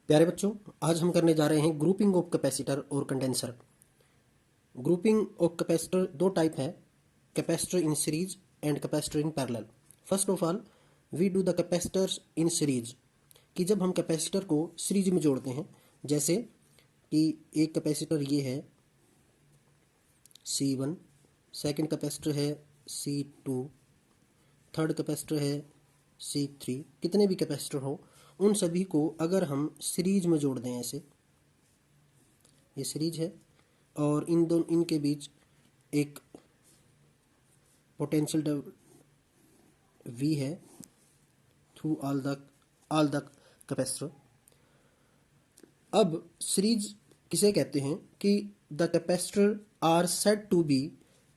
प्यारे बच्चों, आज हम करने जा रहे हैं ग्रुपिंग ऑफ कैपेसिटर और कंडेंसर। ग्रुपिंग ऑफ कैपेसिटर दो टाइप है, capacitor in series and capacitor in parallel. First of all we do the capacitors in series, कि जब हम कैपेसिटर को सीरीज में जोड़ते हैं, जैसे कि एक कैपेसिटर ये है C1, सेकंड कैपेसिटर है C2, थर्ड कैपेसिटर है C3, कितने भी कैपेसिटर हो उन सभी को अगर हम सीरीज में जोड़ दें, ऐसे ये सीरीज है और इनके बीच एक पोटेंशियल V है थ्रू ऑल द कैपेसिटर। अब सीरीज किसे कहते हैं कि the capacitor are said to be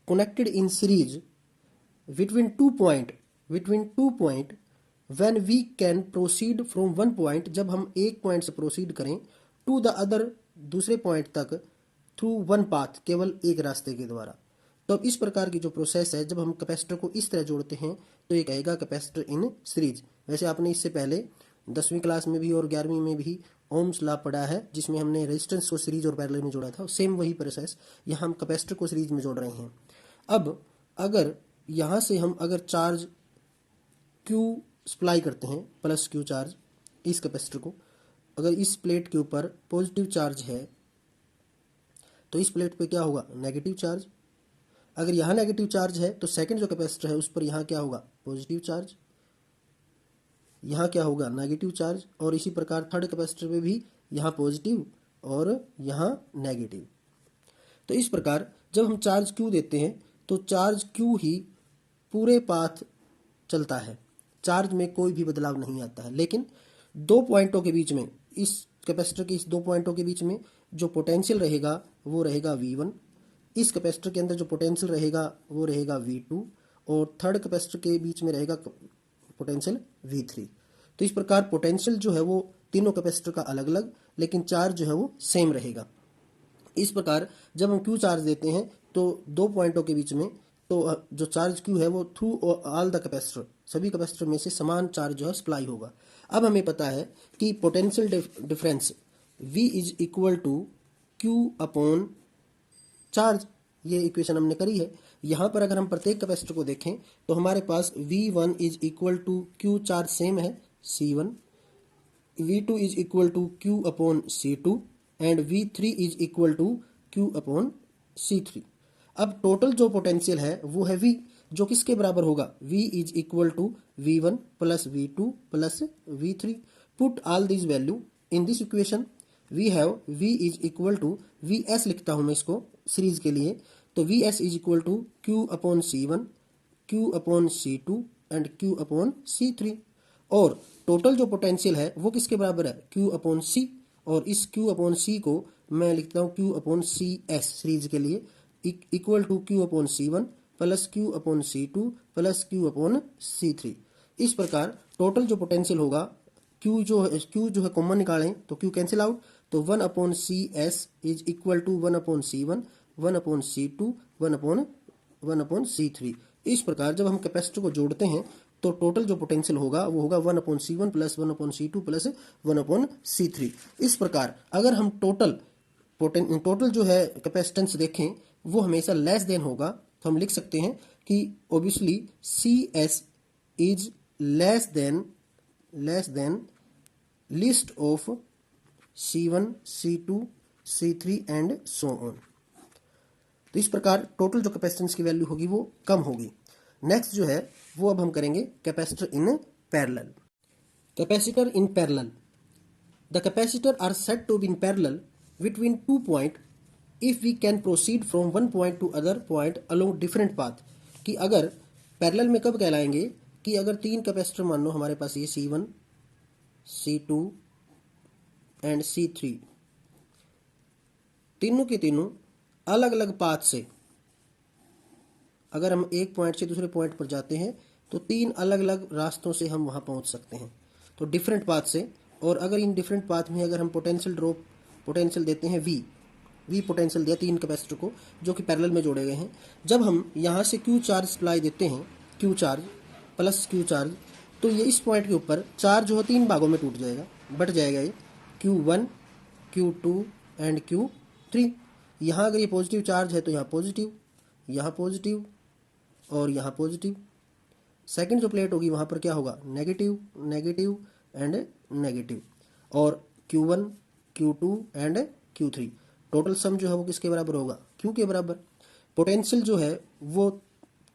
connected in series between two point when we can proceed from one point, जब हम एक पॉइंट से प्रोसीड करें टू द अदर, दूसरे पॉइंट तक, थ्रू वन पाथ, केवल एक रास्ते के द्वारा। तो अब इस प्रकार की जो प्रोसेस है, जब हम कैपेसिटर को इस तरह जोड़ते हैं तो ये कहेगा कैपेसिटर इन सीरीज। वैसे आपने इससे पहले 10वीं क्लास में भी और 11वीं में भी ओम्स लॉ पढ़ा है, जिसमें हमने रेजिस्टेंस को सीरीज और पैरेलल में जोड़ा था। सेम वही प्रोसेस यहाँ हम कैपेसिटर को सीरीज में जोड़ रहे हैं। अब अगर यहाँ से हम अगर चार्ज Q सप्लाई करते हैं, प्लस Q चार्ज इस कैपेसिटर को, अगर इस प्लेट के ऊपर पॉजिटिव चार्ज है तो इस प्लेट पे क्या होगा, नेगेटिव चार्ज। अगर यहाँ नेगेटिव चार्ज है तो सेकंड जो कैपेसिटर है उस पर यहाँ क्या होगा, पॉजिटिव चार्ज, यहाँ क्या होगा, नेगेटिव चार्ज। और इसी प्रकार थर्ड कैपेसिटर पे भी यहाँ पॉजिटिव और यहाँ नेगेटिव। तो इस प्रकार जब हम चार्ज Q देते हैं तो चार्ज Q ही पूरे पाथ चलता है, चार्ज में कोई भी बदलाव नहीं आता है। लेकिन दो पॉइंटों के बीच में, इस कैपेसिटर के इस दो पॉइंटों के बीच में जो पोटेंशियल रहेगा वो रहेगा V1, इस कैपेसिटर के अंदर जो पोटेंशियल रहेगा वो रहेगा V2, और थर्ड कैपेसिटर के बीच में रहेगा पोटेंशियल V3। तो इस प्रकार पोटेंशियल जो है वो तीनों कैपेसिटर का अलग अलग, लेकिन चार्ज जो है वो सेम रहेगा। इस प्रकार जब हम Q चार्ज देते हैं तो दो पॉइंटों के बीच में तो जो चार्ज Q है वो थ्रू ऑल द कैपेसिटर, सभी कैपेसिटर में से समान चार्ज जो है सप्लाई होगा। अब हमें पता है कि potential difference V is equal to Q upon charge, ये इक्वेशन हमने करी है। यहाँ पर अगर हम प्रत्येक कैपेसिटर को देखें तो हमारे पास V1 is equal to Q charge same है C1, V2 is equal to Q upon C2 and V3 is equal to Q upon C3। अब टोटल जो पोटेंशियल है वो है V, जो किसके बराबर होगा, V is equal to V1 plus V2 plus V3। Put all this value in this equation. We have V is equal to VS, लिखता हूं मैं इसको सीरीज के लिए, तो VS is equal to Q upon C1, Q upon C2 and Q upon C3। और total जो potential है वो किसके बराबर है, Q अपॉन C, और इस Q अपॉन C को मैं लिखता हूँ Q अपॉन CS सीरीज के लिए, equal to Q upon C1 plus Q upon C2 plus Q upon C3। इस प्रकार टोटल जो पोटेंशियल होगा, Q जो है कॉमन निकालें तो Q कैंसिल आउट, तो 1 upon CS is equal to 1 upon C1, 1 upon C2, 1 upon C3। इस प्रकार जब हम कैपेसिटर को जोड़ते हैं तो टोटल जो पोटेंशियल होगा वो होगा 1 upon C1 plus 1 upon C2 plus 1 upon C3। इस प्रकार अगर हम टोटल जो है कैपेसिटेंस देखें वो हमेशा लेस देन होगा, तो हम लिख सकते हैं कि obviously CS is less than list of C1, C2, C3 and so on. तो इस प्रकार टोटल जो कैपेसिटेंस की वैल्यू होगी वो कम होगी। नेक्स्ट जो है वो अब हम करेंगे capacitor in parallel. Capacitor in parallel, the capacitor are said to be in parallel between two point if we can proceed from one point to other point along different path। कि अगर parallel में कब कहलाएंगे, कि अगर तीन capacitor मान लो हमारे पास ये C1, C2 एंड C3, तीनों के तीनों अलग अलग पाथ से, अगर हम एक पॉइंट से दूसरे पॉइंट पर जाते हैं तो तीन अलग अलग रास्तों से हम वहां पहुंच सकते हैं, तो डिफरेंट पाथ से। और अगर इन डिफरेंट पाथ में अगर हम पोटेंशियल देते हैं V पोटेंशियल दिया तीन कैपेसिटर को जो कि पैरेलल में जोड़े गए हैं, जब हम यहाँ से Q चार्ज सप्लाई देते हैं, Q charge plus Q charge, तो ये इस पॉइंट के ऊपर चार्ज जो है तीन भागों में टूट जाएगा, बट जाएगा ये। Q1, Q2 and Q3। यहाँ अगर ये पॉजिटिव चार्ज है तो यहाँ पॉजिटिव और यहाँ पॉजिटिव। सेकंड जो प्लेट होगी वहाँ पर क्या होगा, नेगेटिव एंड नेगेटिव। और Q1, Q2 and Q3 total sum जो है वो किसके बराबर होगा, Q के बराबर। पोटेंशियल जो है वो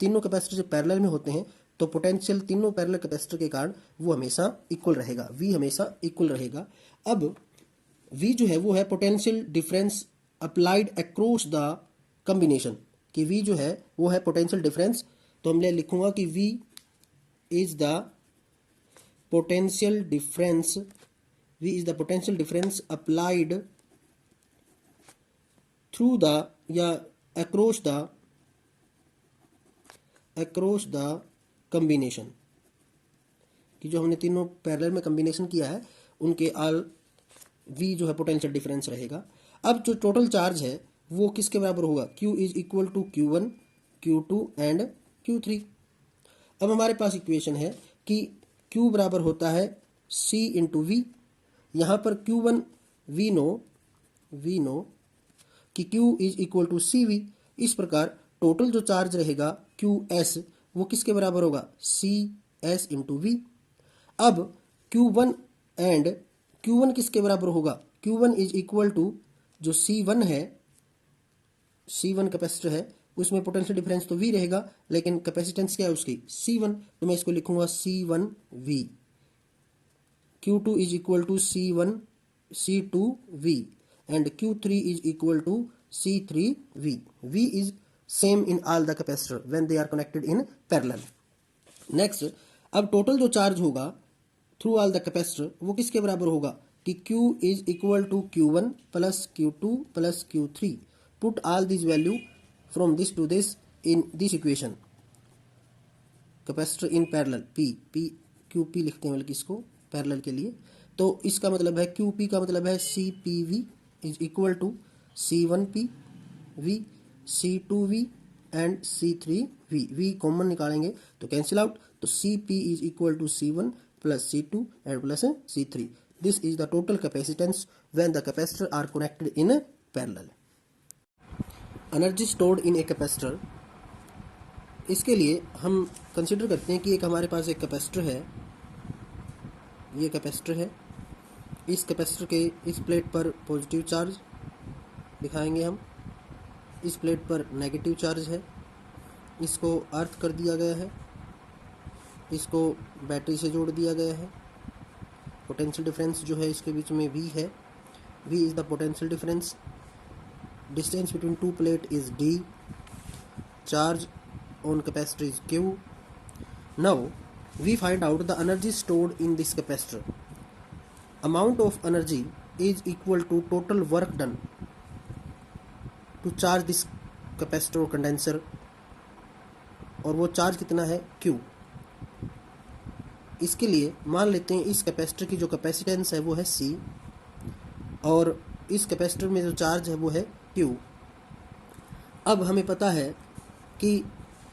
तीनों कैपेसिटर जो पैरेलल में होते हैं तो पोटेंशियल तीनों पैरेलल कैपेसिटर के कारण वो हमेशा इक्वल रहेगा, V हमेशा इक्वल रहेगा। अब V जो है वो है potential difference applied across the combination, कि V जो है वो है पोटेंशियल डिफरेंस। तो मैं लिखूंगा कि V is the potential difference applied through the या अक्रॉस द कॉम्बिनेशन, कि जो हमने तीनों पैरेलल में कॉम्बिनेशन किया है उनके ऑल V जो है पोटेंशियल डिफरेंस रहेगा। अब जो टोटल चार्ज है वो किसके बराबर होगा, Q is equal to Q1, Q2 and Q3। अब हमारे पास इक्वेशन है कि Q बराबर होता है C इंटू V। यहाँ पर Q1 वी नो कि Q is equal to CV। इस प्रकार टोटल जो चार्ज रहेगा QS वो किसके बराबर होगा, CS इंटू V। अब Q1 किसके बराबर होगा, Q1 इज इक्वल टू जो C1 है, C1 कैपेसिटर है उसमें पोटेंशियल डिफरेंस तो V रहेगा लेकिन कैपेसिटेंस क्या है उसकी C1, तो मैं इसको लिखूंगा C1V। Q2 is equal to C2V and Q3 is equal to C3V। V is same in all the capacitor when they are connected in parallel. Next, अब टोटल जो चार्ज होगा थ्रू ऑल द कैपेसिटर वो किसके बराबर होगा कि Q is equal to Q1 plus Q2 plus Q3। Put all this value from this to this in this equation. Capacitor in parallel QP लिखते हैं बल्कि इसको पैरेलल के लिए। तो इसका मतलब है QP का मतलब है CPV is equal to C1PV, C2V and C3V। V common निकालेंगे तो कैंसिल आउट, तो CP is equal to C1 plus C2 and plus C3। This is the total capacitance when the capacitor are connected in parallel. Energy stored in a capacitor, इसके लिए हम consider करते हैं कि एक हमारे पास एक कैपेसिटर है, ये कैपेसिटर है। इस कैपेसिटर के इस प्लेट पर पॉजिटिव चार्ज दिखाएंगे हम, इस प्लेट पर नेगेटिव चार्ज है। इसको अर्थ कर दिया गया है, इसको बैटरी से जोड़ दिया गया है। पोटेंशियल डिफरेंस जो है इसके बीच में V है, V is the potential difference. Distance between two plate is D। Charge on capacitor is Q. Now we find out the energy stored in this capacitor. Amount of energy is equal to total work done to charge this capacitor or condenser, और वो charge कितना है Q। इसके लिए मान लेते हैं इस कैपेसिटर की जो कैपेसिटेंस है वो है C और इस कैपेसिटर में जो चार्ज है वो है Q। अब हमें पता है कि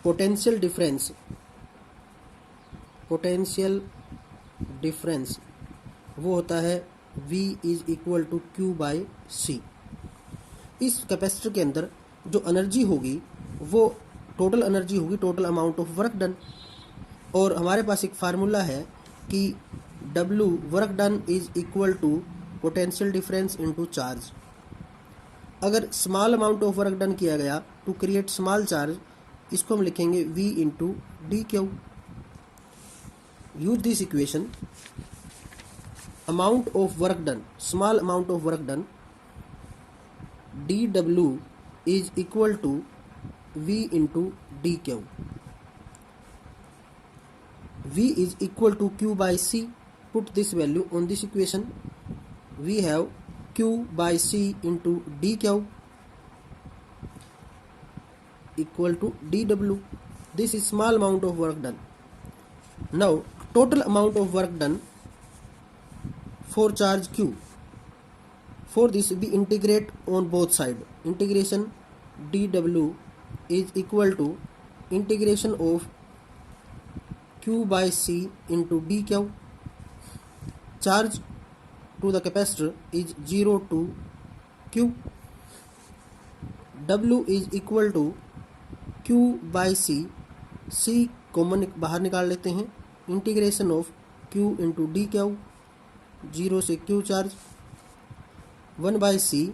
पोटेंशियल डिफरेंस वो होता है V is equal to Q by C। इस कैपेसिटर के अंदर जो एनर्जी होगी वो टोटल एनर्जी होगी, total amount of work done. और हमारे पास एक फार्मूला है कि W work done is equal to potential difference into charge. अगर small amount of work done किया गया टू क्रिएट स्मॉल चार्ज, इसको हम लिखेंगे V into d q. Use this equation, amount of work done, small amount of work done dW is equal to V into d q. V is equal to Q by C. Put this value on this equation. We have Q by C into dQ equal to dW. This is small amount of work done. Now total amount of work done for charge Q. For this we integrate on both sides. Integration dW is equal to integration of Q by C into dQ. Charge to the capacitor is 0 to Q. W is equal to Q by C. C common बाहर निकाल लेते हैं. Integration of Q into d Q, 0 से Q charge, 1 by C.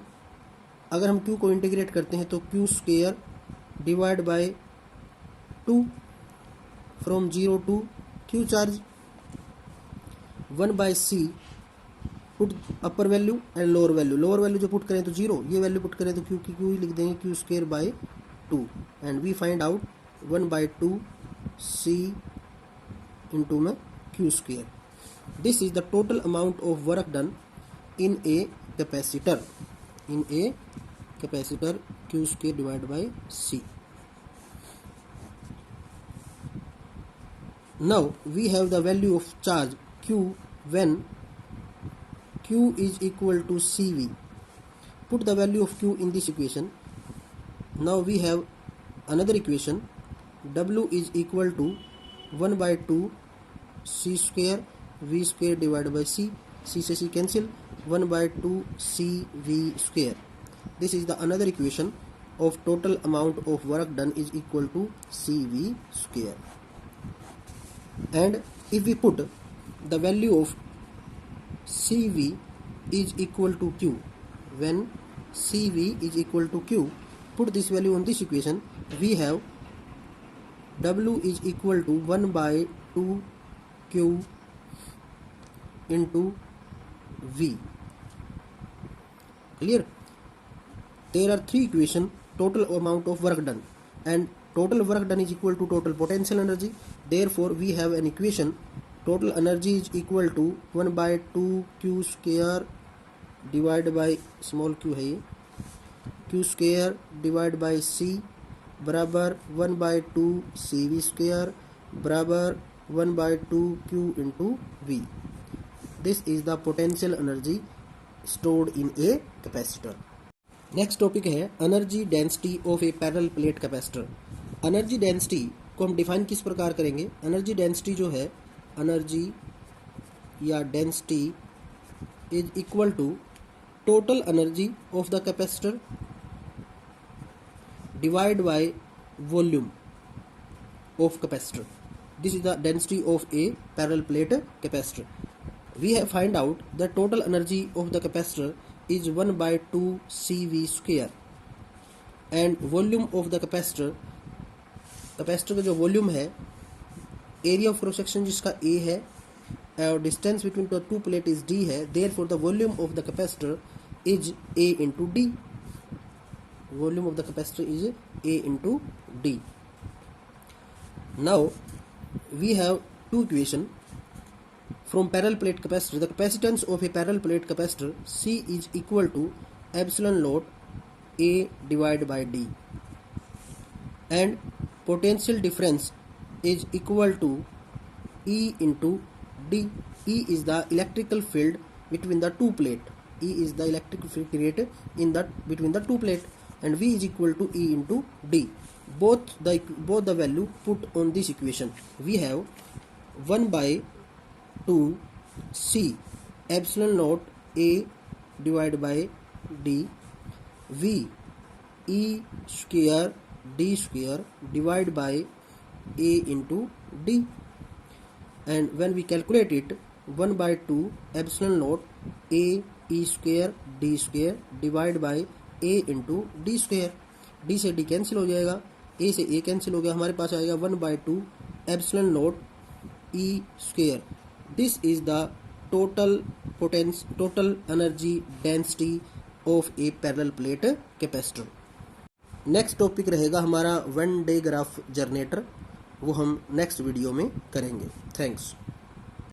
अगर हम Q को integrate करते हैं तो Q square divide by 2 from 0 to Q charge, 1 by C. Put upper value and lower value. Lower value जो पुट करें तो 0, ये वैल्यू पुट करें तो Q की Q ही लिख देंगे, Q square by 2. And we find out 1 by 2 C into में Q square. This is the total amount of work done in a capacitor. Q square divide by C. Now we have the value of charge Q when Q is equal to CV. Put the value of Q in this equation. Now we have another equation. W is equal to 1 by 2 C square V square divided by C. C से C cancel. 1 by 2 CV square. This is the another equation of total amount of work done is equal to CV square. And if we put the value of CV is equal to Q, when CV is equal to Q, put this value on this equation, we have W is equal to 1 by 2 Q into V. Clear? There are three equations, total amount of work done, and total work done is equal to total potential energy. Therefore we have an equation, total energy is equal to 1 by 2 Q square divided by small q है ये, Q square divided by C बराबर 1 by 2 CV square बराबर 1 by 2 Q into V. This is the potential energy stored in a capacitor. Next topic है energy density of a parallel plate capacitor. Energy density को हम define किस प्रकार करेंगे? Energy density जो है, एनर्जी या density is equal to total energy of the capacitor divide by volume of capacitor. This is the density of a parallel plate capacitor. We have find out the total energy of the capacitor is 1 by 2 CV square and volume of the capacitor. Capacitor का जो volume है, area of cross section जिसका A है और distance between the two plate is D है. Therefore the volume of the capacitor is A into D. Volume of the capacitor is A into D. Now we have two equation. From parallel plate capacitor, the capacitance of a parallel plate capacitor C is equal to epsilon naught A divided by D, and potential difference is equal to E into D. E is the electrical field between the two plate. E is the electrical field created in that between the two plate, and V is equal to E into D. Both the value put on this equation. We have 1 by 2 C epsilon naught A divided by D V E square D square divided by A into D. And when we calculate it, 1 by 2 epsilon naught A E square D square divided by A into D square. D से D cancel हो जाएगा, A से A cancel हो गया, हमारे पास आएगा 1 by 2 epsilon naught E square. This is the total energy density of a parallel plate capacitor. Next topic रहेगा हमारा वन डे ग्राफ जनरेटर, वो हम नेक्स्ट वीडियो में करेंगे. थैंक्स.